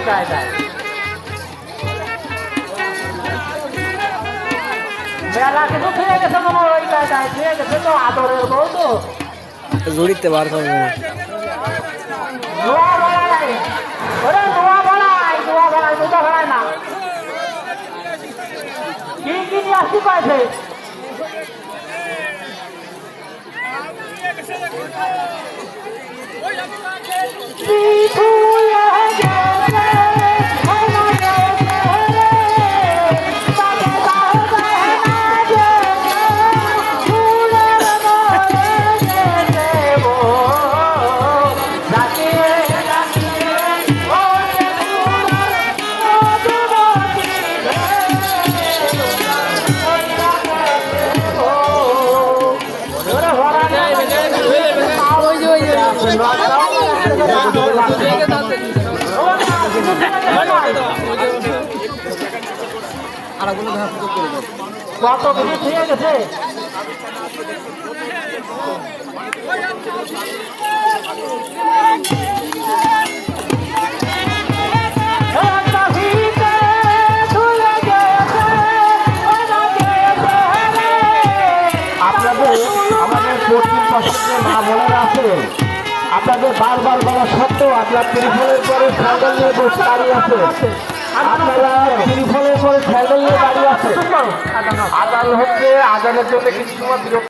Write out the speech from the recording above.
কায়দায় মেলা কিছু ফিরে গেছে মনে হয় ওই কায়দায় ফিরে গেছে তো আদরের বউ তো জড়িতে বার করবো দোয়া বলাই ওরে দোয়া বলাই দুটা বলাই না কি কি নিয়ে আসতে পারছে কত মিনিট হয়ে গেছে আপনাদের আমাদের পশ্চিম পাশে মা বোনেরা আছে আপনাদের বারবার বলা সত্ত্বেও আপনার ত্রিফলের পরে স্যান্ডেল নিয়ে বসে দাঁড়িয়ে আছে আপনারা ত্রিফলের পরে স্যান্ডেল নিয়ে দাঁড়িয়ে আছে আদান হচ্ছে আদানের জন্য কিছু সময়